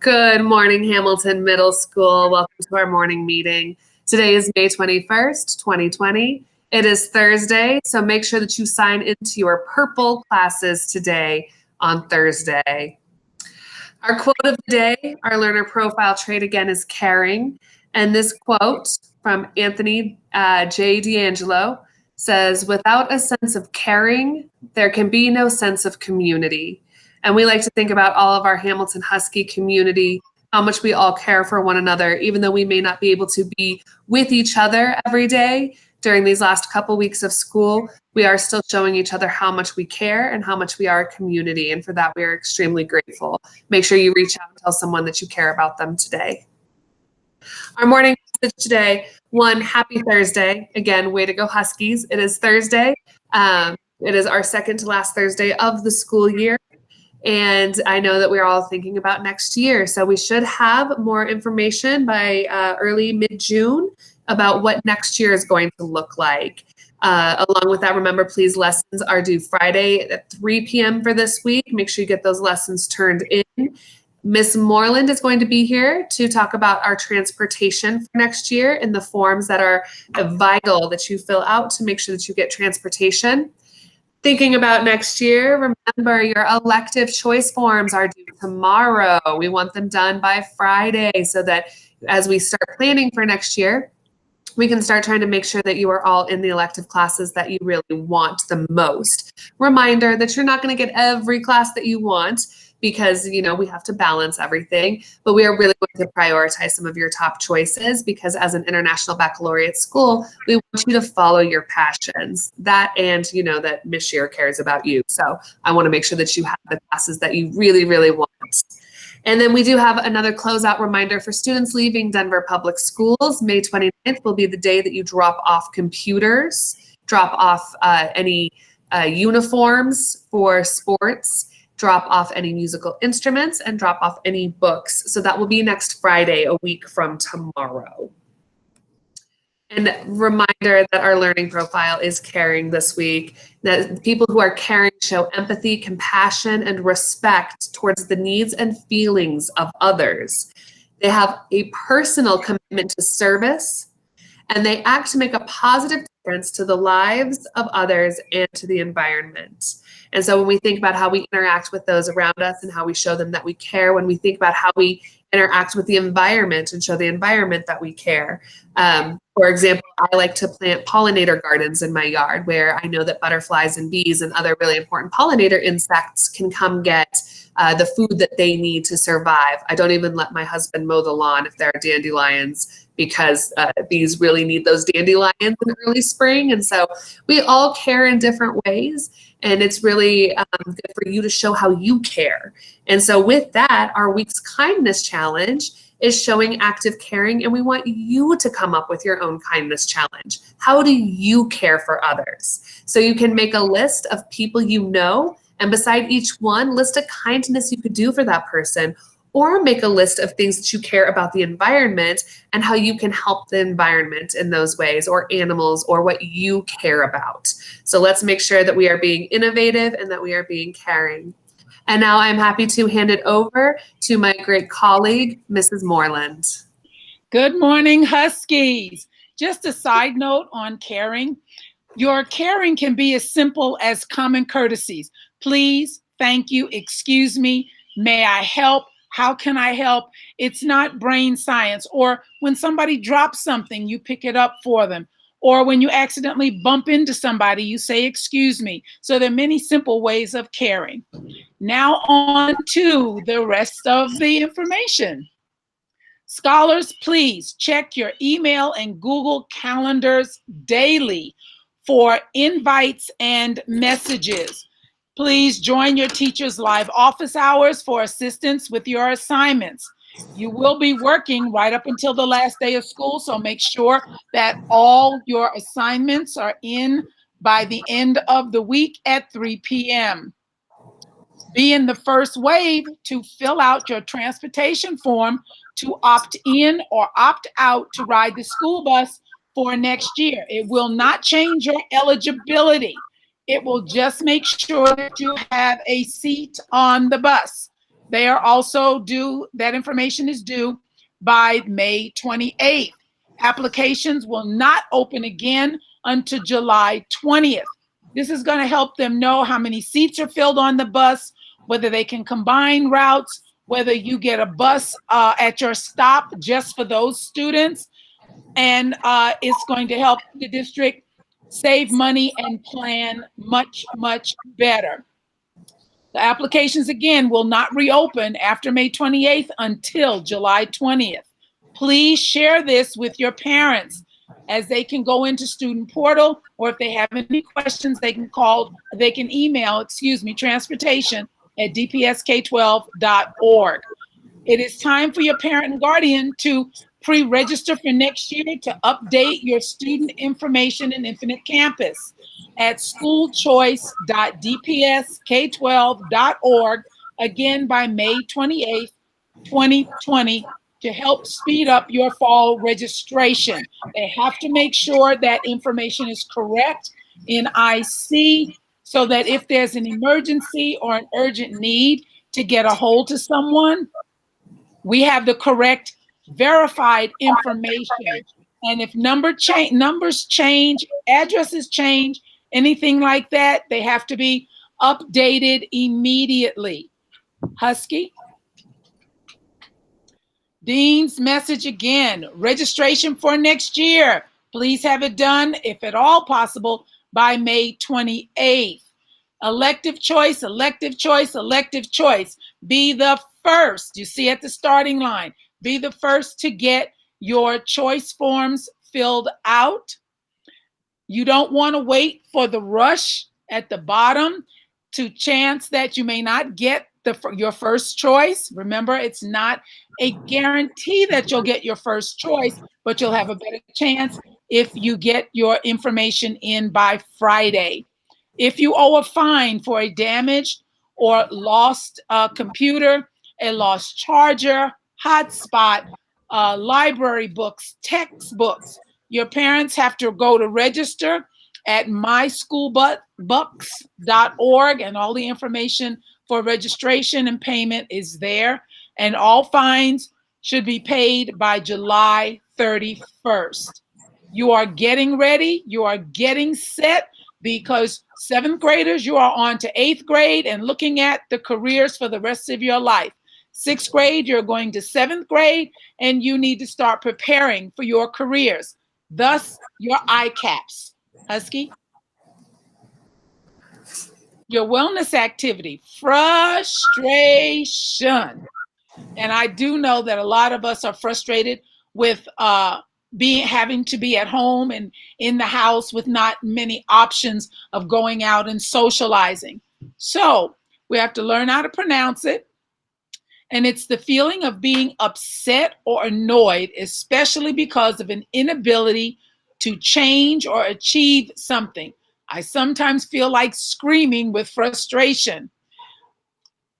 Good morning, Hamilton Middle School. Welcome to our morning meeting. Today is May 21st, 2020. It is Thursday, so make sure that you sign into your purple classes today on Thursday. Our quote of the day, our learner profile trait again is caring. And this quote from Anthony J. D'Angelo says, "Without a sense of caring, there can be no sense of community." And we like to think about all of our Hamilton Husky community, how much we all care for one another, even though we may not be able to be with each other every day during these last couple weeks of school. We are still showing each other how much we care and how much we are a community. And for that, we are extremely grateful. Make sure you reach out and tell someone that you care about them today. Our morning message today, one, happy Thursday. Again, way to go Huskies. It is Thursday. It is our second to last Thursday of the school year. And I know that we're all thinking about next year. So we should have more information by early mid-June about what next year is going to look like. Along with that, remember, please, lessons are due Friday at 3 p.m. for this week. Make sure you get those lessons turned in. Miss Moreland is going to be here to talk about our transportation for next year in the forms that are vital that you fill out to make sure that you get transportation. Thinking about next year, remember your elective choice forms are due tomorrow. We want them done by Friday so that as we start planning for next year, we can start trying to make sure that you are all in the elective classes that you really want the most. Reminder that you're not going to get every class that you want because, you know, we have to balance everything, but we are really going to prioritize some of your top choices because as an international baccalaureate school, we want you to follow your passions. That and, you know, that Miss Shear cares about you. So I want to make sure that you have the classes that you really, really want. And then we do have another closeout reminder for students leaving Denver Public Schools. May 29th will be the day that you drop off computers, drop off any uniforms for sports, drop off any musical instruments, and drop off any books. So that will be next Friday, a week from tomorrow. And reminder that our learning profile is caring this week, that people who are caring show empathy, compassion, and respect towards the needs and feelings of others. They have a personal commitment to service, and they act to make a positive difference to the lives of others and to the environment. And so when we think about how we interact with those around us and how we show them that we care, when we think about how we interact with the environment and show the environment that we care. For example, I like to plant pollinator gardens in my yard where I know that butterflies and bees and other really important pollinator insects can come get the food that they need to survive. I don't even let my husband mow the lawn if there are dandelions because bees really need those dandelions in early spring. And so we all care in different ways. And it's really good for you to show how you care. And so with that, our week's kindness challenge is showing active caring. And we want you to come up with your own kindness challenge. How do you care for others? So you can make a list of people you know, and beside each one, list a kindness you could do for that person, or make a list of things that you care about the environment and how you can help the environment in those ways, or animals, or what you care about. So let's make sure that we are being innovative and that we are being caring. And now I'm happy to hand it over to my great colleague, Mrs. Moreland. Good morning, Huskies. Just a side note on caring. Your caring can be as simple as common courtesies. Please, thank you, excuse me, may I help? How can I help? It's not brain science. Or when somebody drops something, you pick it up for them. Or when you accidentally bump into somebody, you say, excuse me. So there are many simple ways of caring. Now on to the rest of the information. Scholars, please check your email and Google calendars daily for invites and messages. Please join your teacher's live office hours for assistance with your assignments. You will be working right up until the last day of school, so make sure that all your assignments are in by the end of the week at 3 p.m. Be in the first wave to fill out your transportation form to opt in or opt out to ride the school bus for next year. It will not change your eligibility. It will just make sure that you have a seat on the bus. They are also due, that information is due by May 28th. Applications will not open again until July 20th. This is going to help them know how many seats are filled on the bus, whether they can combine routes, whether you get a bus at your stop just for those students. And it's going to help the district save money and plan much, much better. The applications, again, will not reopen after May 28th until July 20th. Please share this with your parents as they can go into student portal, or if they have any questions, they can email, transportation@dpsk12.org. It is time for your parent and guardian to pre-register for next year to update your student information in Infinite Campus at schoolchoice.dpsk12.org, again by May 28th, 2020, to help speed up your fall registration. They have to make sure that information is correct in IC so that if there's an emergency or an urgent need to get a hold to someone, we have the correct verified information. And if numbers change, addresses change, anything like that, they have to be updated immediately. Husky? Dean's message again, registration for next year. Please have it done, if at all possible, by May 28th. Elective choice, elective choice, elective choice. Be the first, you see at the starting line, be the first to get your choice forms filled out. You don't want to wait for the rush at the bottom to chance that you may not get your first choice. Remember, it's not a guarantee that you'll get your first choice, but you'll have a better chance if you get your information in by Friday. If you owe a fine for a damaged or lost computer, a lost charger, hotspot, library books, textbooks, your parents have to go to register at myschoolbucks.org, and all the information for registration and payment is there. And all fines should be paid by July 31st. You are getting ready, you are getting set, because 7th graders, you are on to 8th grade and looking at the careers for the rest of your life. 6th grade, you're going to 7th grade, and you need to start preparing for your careers, thus your ICAPs. Husky? Your wellness activity, frustration. And I do know that a lot of us are frustrated with having to be at home and in the house with not many options of going out and socializing. So we have to learn how to pronounce it. And it's the feeling of being upset or annoyed, especially because of an inability to change or achieve something. I sometimes feel like screaming with frustration.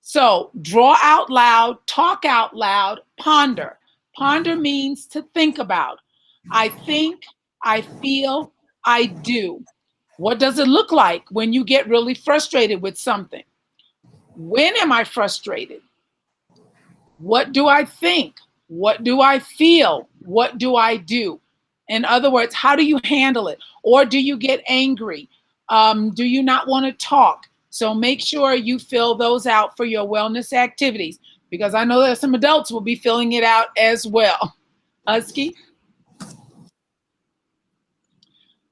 So draw out loud, talk out loud, ponder. Ponder means to think about. I think, I feel, I do. What does it look like when you get really frustrated with something? When am I frustrated? What do I think? What do I feel? What do I do? In other words, how do you handle it? Or do you get angry? Do you not want to talk? So make sure you fill those out for your wellness activities, because I know that some adults will be filling it out as well. Husky?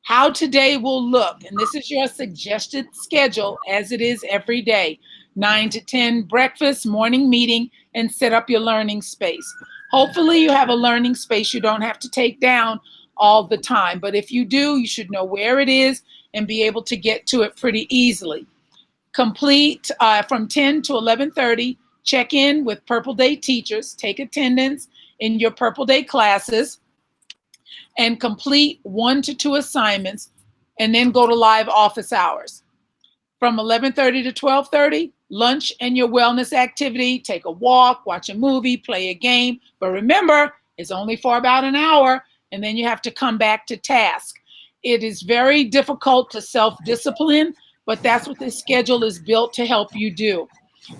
How today will look, and this is your suggested schedule as it is every day. 9 to 10 breakfast, morning meeting, and set up your learning space. Hopefully you have a learning space you don't have to take down all the time, but if you do, you should know where it is and be able to get to it pretty easily. Complete from 10 to 11:30, check in with Purple Day teachers, take attendance in your Purple Day classes, and complete 1 to 2 assignments, and then go to live office hours. From 11:30 to 12:30, lunch and your wellness activity, take a walk, watch a movie, play a game. But remember, it's only for about an hour, and then you have to come back to task. It is very difficult to self-discipline, but that's what this schedule is built to help you do.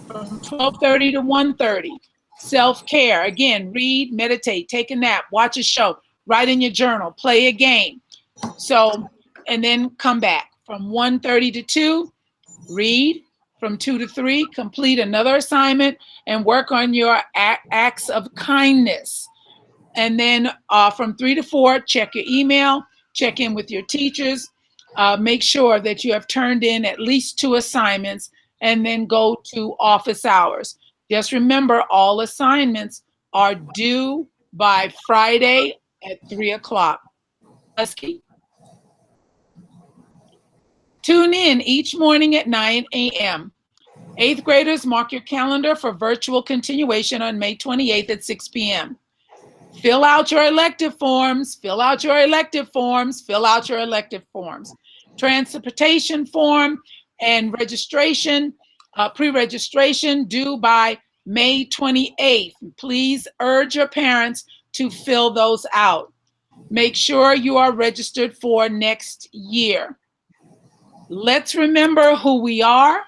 From 12:30 to 1:30. Self-care. Again, read, meditate, take a nap, watch a show, write in your journal, play a game. So, and then come back. From 1:30 to 2, read. From 2 to 3, complete another assignment and work on your acts of kindness. And then from 3 to 4, check your email, check in with your teachers, make sure that you have turned in at least 2 assignments, and then go to office hours. Just remember, all assignments are due by Friday at 3 o'clock. Husky. Tune in each morning at 9 a.m. 8th graders, mark your calendar for virtual continuation on May 28th at 6 p.m. Fill out your elective forms, fill out your elective forms, fill out your elective forms. Transportation form and registration, pre-registration due by May 28th. Please urge your parents to fill those out. Make sure you are registered for next year. Let's remember who we are.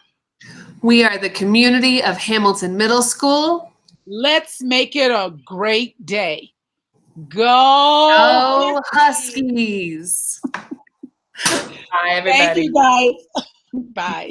We are the community of Hamilton Middle School. Let's make it a great day. Go Huskies! Bye, everybody. Thank you, guys. Bye.